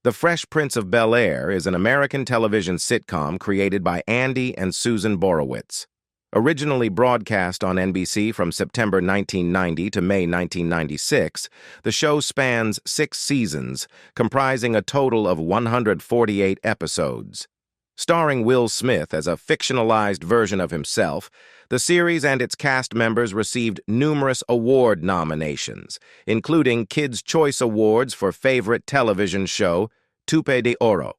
The Fresh Prince of Bel-Air is an American television sitcom created by Andy and Susan Borowitz. Originally broadcast on NBC from September 1990 to May 1996, the show spans 6 seasons, comprising a total of 148 episodes. Starring Will Smith as a fictionalized version of himself, the series and its cast members received numerous award nominations, including Kids' Choice Awards for Favorite Television Show, Tupe de Oro,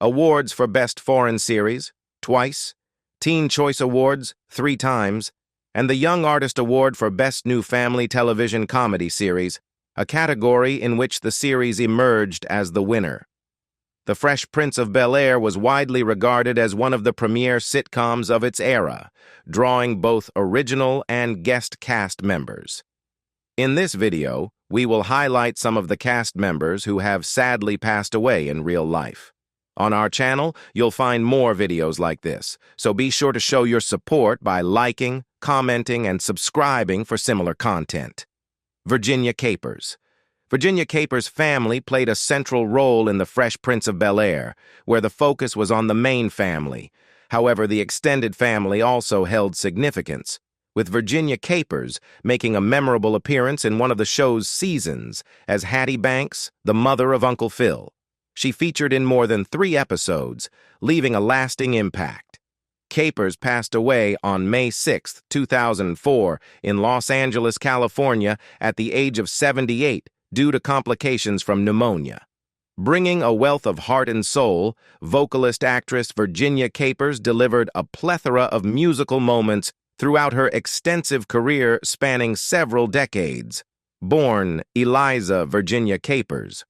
awards for Best Foreign Series, twice, Teen Choice Awards, 3 times, and the Young Artist Award for Best New Family Television Comedy Series, a category in which the series emerged as the winner. The Fresh Prince of Bel-Air was widely regarded as one of the premier sitcoms of its era, drawing both original and guest cast members. In this video, we will highlight some of the cast members who have sadly passed away in real life. On our channel, you'll find more videos like this, so be sure to show your support by liking, commenting, and subscribing for similar content. Virginia Capers. Virginia Capers' family played a central role in The Fresh Prince of Bel-Air, where the focus was on the main family. However, the extended family also held significance, with Virginia Capers making a memorable appearance in one of the show's seasons as Hattie Banks, the mother of Uncle Phil. She featured in more than 3 episodes, leaving a lasting impact. Capers passed away on May 6, 2004, in Los Angeles, California, at the age of 78, due to complications from pneumonia. Bringing a wealth of heart and soul, vocalist-actress Virginia Capers delivered a plethora of musical moments throughout her extensive career spanning several decades. Born Eliza Virginia Capers.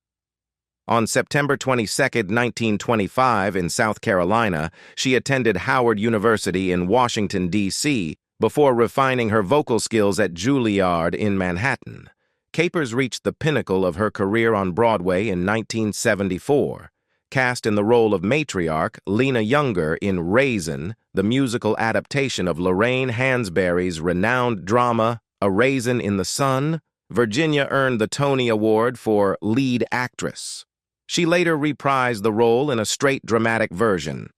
On September 22, 1925, in South Carolina, she attended Howard University in Washington, D.C., before refining her vocal skills at Juilliard in Manhattan. Capers reached the pinnacle of her career on Broadway in 1974. Cast in the role of matriarch Lena Younger in Raisin, the musical adaptation of Lorraine Hansberry's renowned drama A Raisin in the Sun, Virginia earned the Tony Award for Lead Actress. She later reprised the role in a straight dramatic version.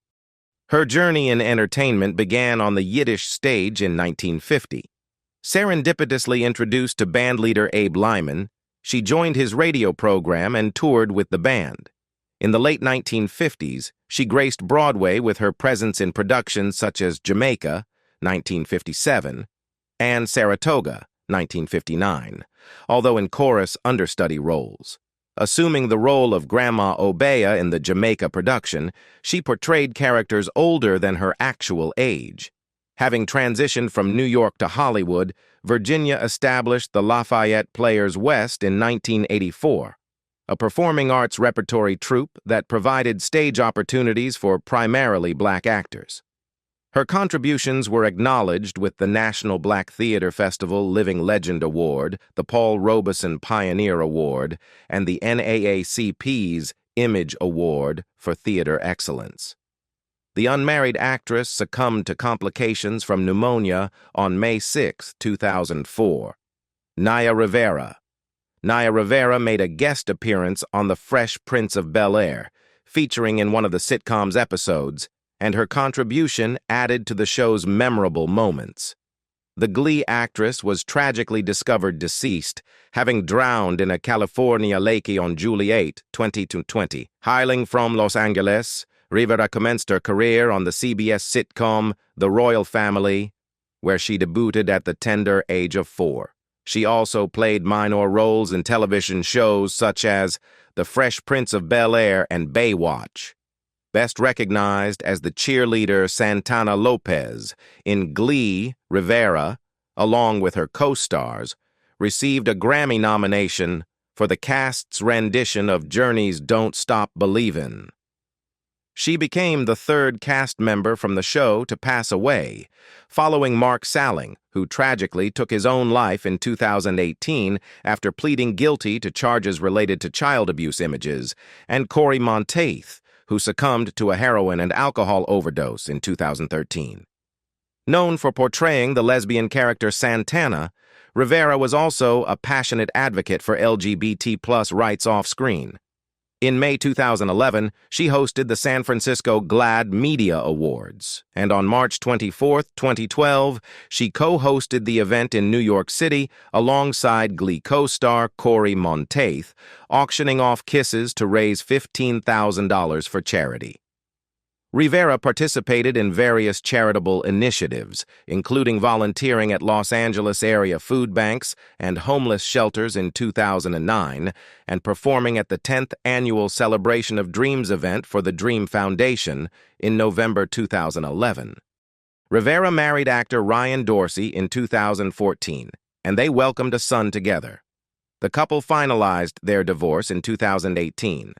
Her journey in entertainment began on the Yiddish stage in 1950. Serendipitously introduced to bandleader Abe Lyman, she joined his radio program and toured with the band. In the late 1950s, she graced Broadway with her presence in productions such as Jamaica, 1957, and Saratoga, 1959, although in chorus understudy roles. Assuming the role of Grandma Obeah in the Jamaica production, she portrayed characters older than her actual age. Having transitioned from New York to Hollywood, Virginia established the Lafayette Players West in 1984, a performing arts repertory troupe that provided stage opportunities for primarily black actors. Her contributions were acknowledged with the National Black Theater Festival Living Legend Award, the Paul Robeson Pioneer Award, and the NAACP's Image Award for Theater Excellence. The unmarried actress succumbed to complications from pneumonia on May 6, 2004. Nia Rivera. Nia Rivera made a guest appearance on The Fresh Prince of Bel-Air, featuring in one of the sitcom's episodes, and her contribution added to the show's memorable moments. The Glee actress was tragically discovered deceased, having drowned in a California lake on July 8, 2020. Hailing from Los Angeles, Rivera commenced her career on the CBS sitcom The Royal Family, where she debuted at the tender age of 4. She also played minor roles in television shows such as The Fresh Prince of Bel-Air and Baywatch. Best recognized as the cheerleader Santana Lopez, in Glee, Rivera, along with her co-stars, received a Grammy nomination for the cast's rendition of Journey's Don't Stop Believin'. She became the 3rd cast member from the show to pass away, following Mark Salling, who tragically took his own life in 2018 after pleading guilty to charges related to child abuse images, and Corey Monteith, who succumbed to a heroin and alcohol overdose in 2013. Known for portraying the lesbian character Santana, Rivera was also a passionate advocate for LGBT+ rights off-screen. In May 2011, she hosted the San Francisco GLAAD Media Awards, and on March 24, 2012, she co-hosted the event in New York City alongside Glee co-star Corey Monteith, auctioning off kisses to raise $15,000 for charity. Rivera participated in various charitable initiatives, including volunteering at Los Angeles area food banks and homeless shelters in 2009 and performing at the 10th annual Celebration of Dreams event for the Dream Foundation in November 2011. Rivera married actor Ryan Dorsey in 2014, and they welcomed a son together. The couple finalized their divorce in 2018.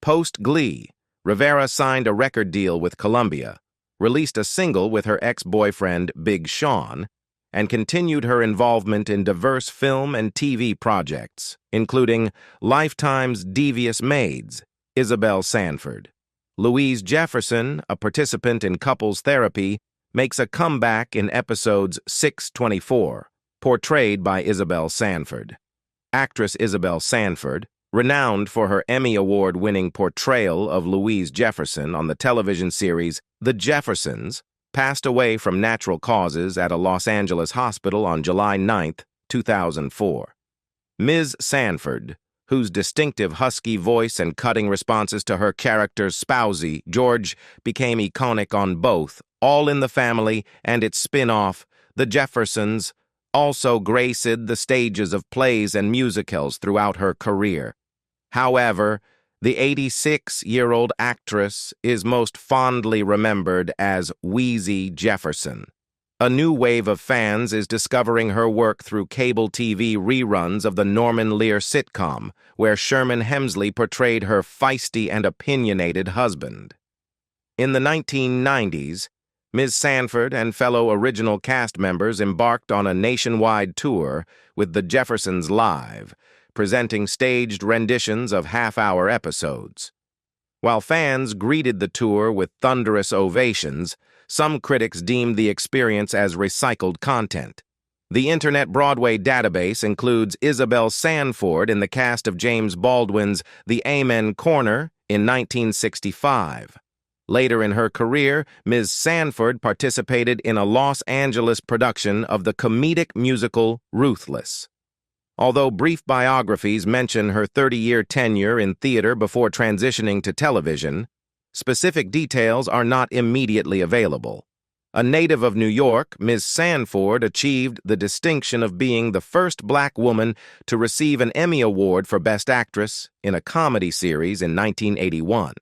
Post-Glee, Rivera signed a record deal with Columbia, released a single with her ex-boyfriend Big Sean, and continued her involvement in diverse film and TV projects, including Lifetime's Devious Maids, Isabelle Sanford. Louise Jefferson, a participant in couples therapy, makes a comeback in episodes 6-24, portrayed by Isabelle Sanford. Actress Isabelle Sanford, renowned for her Emmy Award-winning portrayal of Louise Jefferson on the television series The Jeffersons, passed away from natural causes at a Los Angeles hospital on July 9, 2004. Ms. Sanford, whose distinctive husky voice and cutting responses to her character's spousey, Görg, became iconic on both All in the Family and its spin-off, The Jeffersons, also graced the stages of plays and musicals throughout her career. However, the 86-year-old actress is most fondly remembered as Wheezy Jefferson. A new wave of fans is discovering her work through cable TV reruns of the Norman Lear sitcom, where Sherman Hemsley portrayed her feisty and opinionated husband. In the 1990s, Ms. Sanford and fellow original cast members embarked on a nationwide tour with The Jeffersons Live, presenting staged renditions of half-hour episodes. While fans greeted the tour with thunderous ovations, some critics deemed the experience as recycled content. The Internet Broadway database includes Isabelle Sanford in the cast of James Baldwin's The Amen Corner in 1965. Later in her career, Ms. Sanford participated in a Los Angeles production of the comedic musical Ruthless. Although brief biographies mention her 30-year tenure in theater before transitioning to television, specific details are not immediately available. A native of New York, Ms. Sanford achieved the distinction of being the first black woman to receive an Emmy Award for Best Actress in a comedy series in 1981.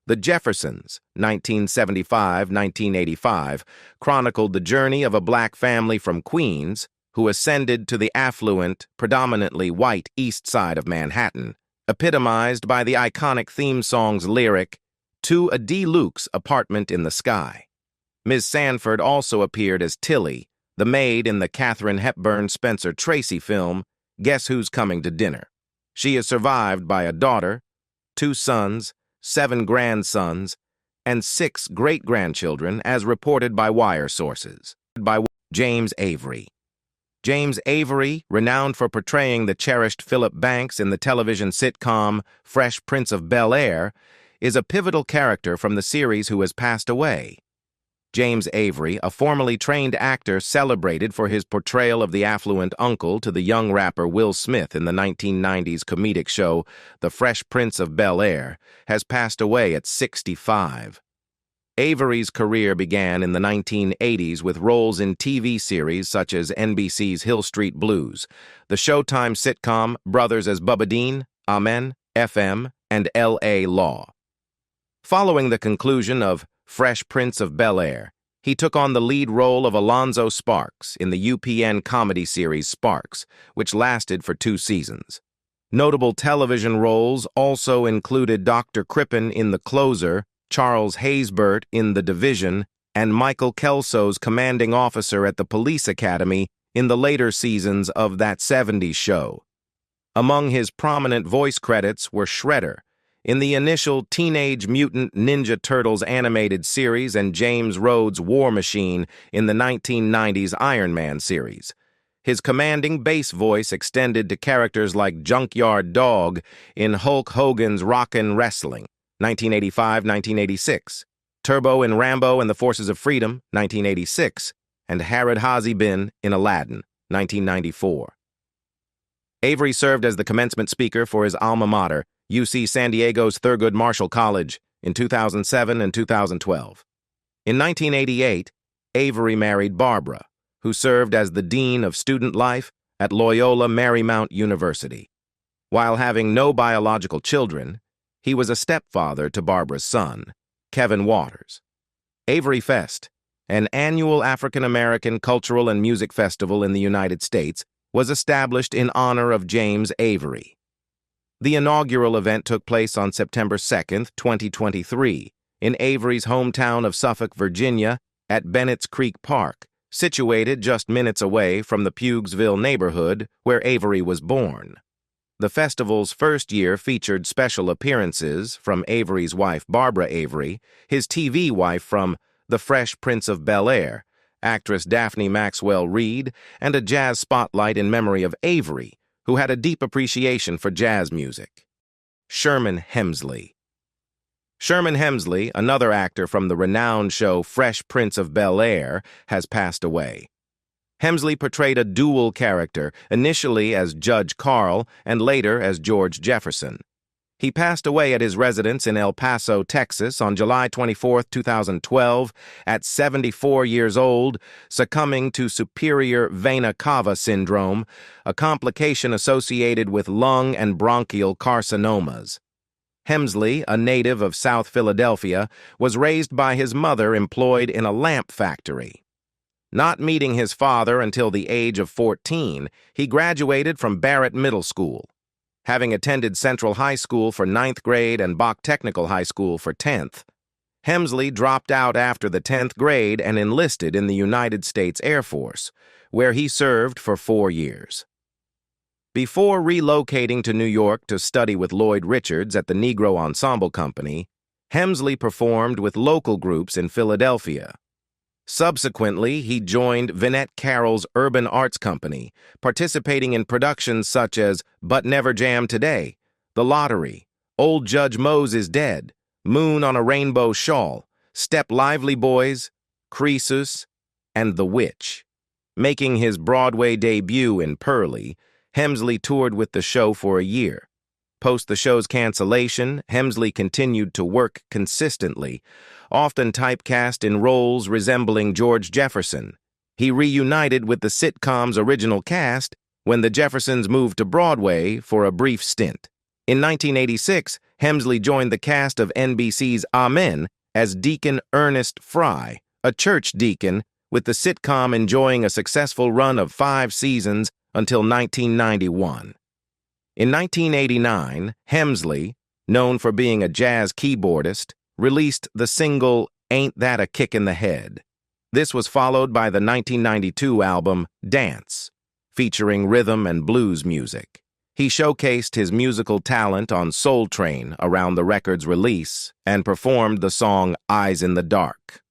The Jeffersons, 1975-1985, chronicled the journey of a black family from Queens who ascended to the affluent, predominantly white east side of Manhattan, epitomized by the iconic theme song's lyric, "To a deluxe apartment in the sky." Ms. Sanford also appeared as Tilly, the maid in the Katharine Hepburn Spencer Tracy film, Guess Who's Coming to Dinner. She is survived by a daughter, 2 sons, 7 grandsons, and 6 great-grandchildren, as reported by wire sources. By James Avery. James Avery, renowned for portraying the cherished Philip Banks in the television sitcom Fresh Prince of BEL-AIR, is a pivotal character from the series who has passed away. James Avery, a formerly trained actor celebrated for his portrayal of the affluent uncle to the young rapper Will Smith in the 1990s comedic show The Fresh Prince of BEL-AIR, has passed away at 65. Avery's career began in the 1980s with roles in TV series such as NBC's Hill Street Blues, the Showtime sitcom Brothers as Bubba Dean, Amen, FM, and L.A. Law. Following the conclusion of Fresh Prince of BEL-AIR, he took on the lead role of Alonzo Sparks in the UPN comedy series Sparks, which lasted for 2 seasons. Notable television roles also included Dr. Crippen in The Closer, Charles Haysbert in The Division, and Michael Kelso's commanding officer at the police academy in the later seasons of That 70s Show. Among his prominent voice credits were Shredder in the initial Teenage Mutant Ninja Turtles animated series and James Rhodes' War Machine in the 1990s Iron Man series. His commanding bass voice extended to characters like Junkyard Dog in Hulk Hogan's Rockin' Wrestling, 1985-1986, Turbo in Rambo and the Forces of Freedom, 1986, and Harrod Bin in Aladdin, 1994. Avery served as the commencement speaker for his alma mater, UC San Diego's Thurgood Marshall College, in 2007 and 2012. In 1988, Avery married Barbara, who served as the Dean of Student Life at Loyola Marymount University. While having no biological children, he was a stepfather to Barbara's son, Kevin Waters. Avery Fest, an annual African-American cultural and music festival in the United States, was established in honor of James Avery. The inaugural event took place on September 2, 2023, in Avery's hometown of Suffolk, Virginia, at Bennett's Creek Park, situated just minutes away from the Pughesville neighborhood where Avery was born. The festival's first year featured special appearances from Avery's wife Barbara Avery, his TV wife from The Fresh Prince of Bel-Air, actress Daphne Maxwell Reid, and a jazz spotlight in memory of Avery, who had a deep appreciation for jazz music. Sherman Hemsley. Sherman Hemsley, another actor from the renowned show Fresh Prince of Bel-Air, has passed away. Hemsley portrayed a dual character, initially as Judge Carl and later as George Jefferson. He passed away at his residence in El Paso, Texas on July 24, 2012, at 74 years old, succumbing to superior vena cava syndrome, a complication associated with lung and bronchial carcinomas. Hemsley, a native of South Philadelphia, was raised by his mother employed in a lamp factory. Not meeting his father until the age of 14, he graduated from Barrett Middle School. Having attended Central High School for 9th grade and Bach Technical High School for 10th, Hemsley dropped out after the 10th grade and enlisted in the United States Air Force, where he served for 4 years. Before relocating to New York to study with Lloyd Richards at the Negro Ensemble Company, Hemsley performed with local groups in Philadelphia. Subsequently, he joined Vinette Carroll's Urban Arts Company, participating in productions such as But Never Jam Today, The Lottery, Old Judge Mose is Dead, Moon on a Rainbow Shawl, Step Lively Boys, Croesus, and The Witch. Making his Broadway debut in Purlie, Hemsley toured with the show for a year. Post the show's cancellation, Hemsley continued to work consistently, often typecast in roles resembling George Jefferson. He reunited with the sitcom's original cast when the Jeffersons moved to Broadway for a brief stint. In 1986, Hemsley joined the cast of NBC's Amen as Deacon Ernest Fry, a church deacon, with the sitcom enjoying a successful run of 5 seasons until 1991. In 1989, Hemsley, known for being a jazz keyboardist, released the single Ain't That a Kick in the Head. This was followed by the 1992 album Dance, featuring rhythm and blues music. He showcased his musical talent on Soul Train around the record's release and performed the song Eyes in the Dark.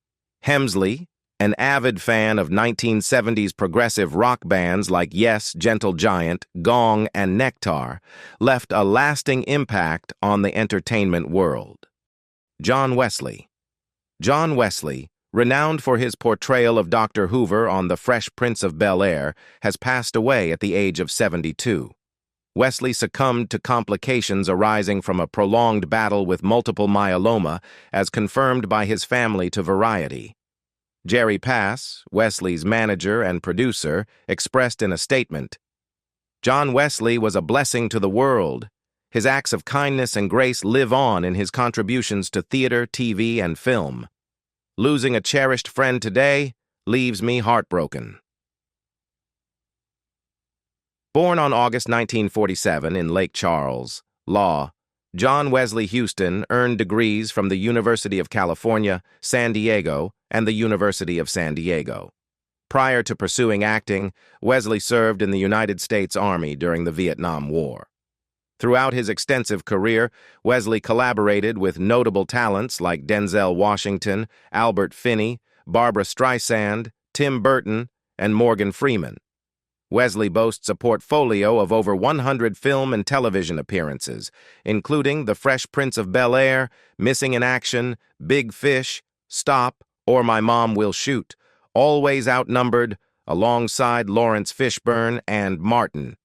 Hemsley, an avid fan of 1970s progressive rock bands like Yes, Gentle Giant, Gong, and Nectar, left a lasting impact on the entertainment world. John Wesley. John Wesley, renowned for his portrayal of Dr. Hoover on The Fresh Prince of Bel-Air, has passed away at the age of 72. Wesley succumbed to complications arising from a prolonged battle with multiple myeloma, as confirmed by his family to Variety. Jerry Pass, Wesley's manager and producer, expressed in a statement, "John Wesley was a blessing to the world. His acts of kindness and grace live on in his contributions to theater, TV, and film. Losing a cherished friend today leaves me heartbroken." Born on August 1947 in Lake Charles, Law, John Wesley Houston earned degrees from the University of California, San Diego, and the University of San Diego. Prior to pursuing acting, Wesley served in the United States Army during the Vietnam War. Throughout his extensive career, Wesley collaborated with notable talents like Denzel Washington, Albert Finney, Barbra Streisand, Tim Burton, and Morgan Freeman. Wesley boasts a portfolio of over 100 film and television appearances, including The Fresh Prince of Bel-Air, Missing in Action, Big Fish, Stop, or My Mom Will Shoot, always outnumbered, alongside Lawrence Fishburne and Martin.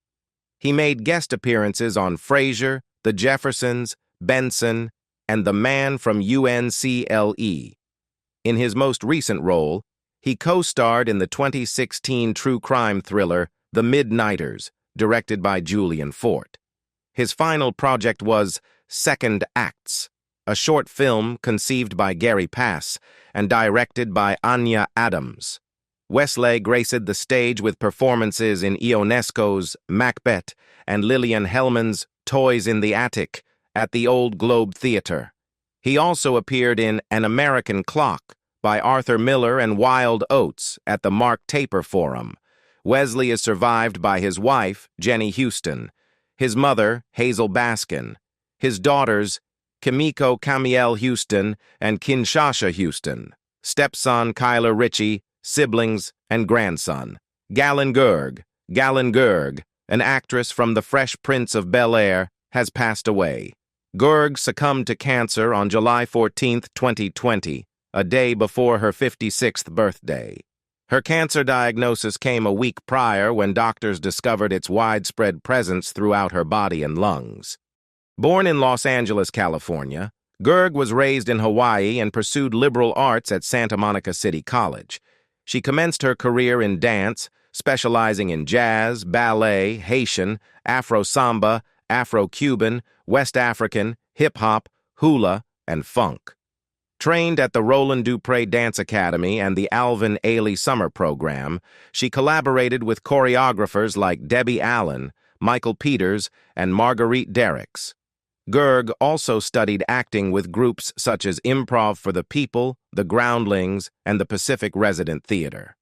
He made guest appearances on Frasier, The Jeffersons, Benson, and The Man from UNCLE. In his most recent role, he co-starred in the 2016 true crime thriller The Midnighters, directed by Julian Fort. His final project was Second Acts, a short film conceived by Gary Pass and directed by Anya Adams. Wesley graced the stage with performances in Ionesco's Macbeth and Lillian Hellman's Toys in the Attic at the Old Globe Theater. He also appeared in An American Clock by Arthur Miller and Wild Oats at the Mark Taper Forum. Wesley is survived by his wife, Jenny Houston, his mother, Hazel Baskin, his daughters, Kimiko Camiel Houston and Kinshasa Houston, stepson Kyler Ritchie, siblings, and grandson. Galyn Görg, an actress from The Fresh Prince of Bel-Air, has passed away. Görg succumbed to cancer on July 14, 2020, a day before her 56th birthday. Her cancer diagnosis came a week prior when doctors discovered its widespread presence throughout her body and lungs. Born in Los Angeles, California, Görg was raised in Hawaii and pursued liberal arts at Santa Monica City College. She commenced her career in dance, specializing in jazz, ballet, Haitian, Afro-samba, Afro-Cuban, West African, hip-hop, hula, and funk. Trained at the Roland Dupré Dance Academy and the Alvin Ailey Summer Program, she collaborated with choreographers like Debbie Allen, Michael Peters, and Marguerite Derricks. Görg also studied acting with groups such as Improv for the People, the Groundlings, and the Pacific Resident Theater.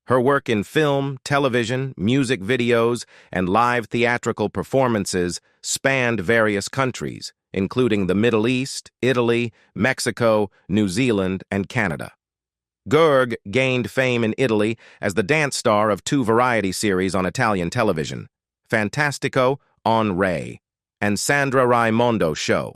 Her work in film, television, music videos, and live theatrical performances spanned various countries, including the Middle East, Italy, Mexico, New Zealand, and Canada. Görg gained fame in Italy as the dance star of two variety series on Italian television, Fantastico on Rai and Sandra Raimondo Show.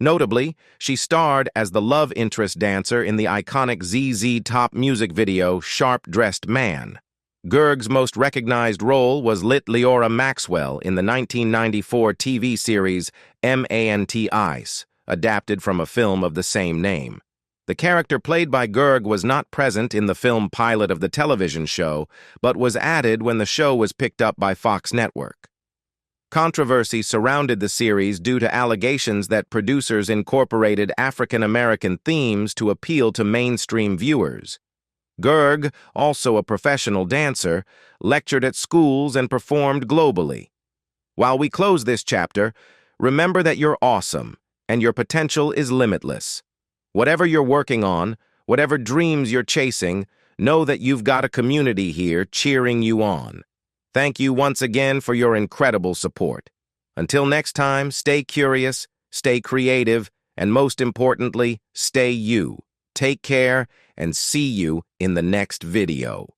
Notably, she starred as the love interest dancer in the iconic ZZ Top music video Sharp Dressed Man. Görg's most recognized role was Lit Leora Maxwell in the 1994 TV series MANT Ice, adapted from a film of the same name. The character played by Görg was not present in the film pilot of the television show, but was added when the show was picked up by Fox Network. Controversy surrounded the series due to allegations that producers incorporated African-American themes to appeal to mainstream viewers. Görg, also a professional dancer, lectured at schools and performed globally. While we close this chapter, remember that you're awesome and your potential is limitless. Whatever you're working on, whatever dreams you're chasing, know that you've got a community here cheering you on. Thank you once again for your incredible support. Until next time, stay curious, stay creative, and most importantly, stay you. Take care and see you in the next video.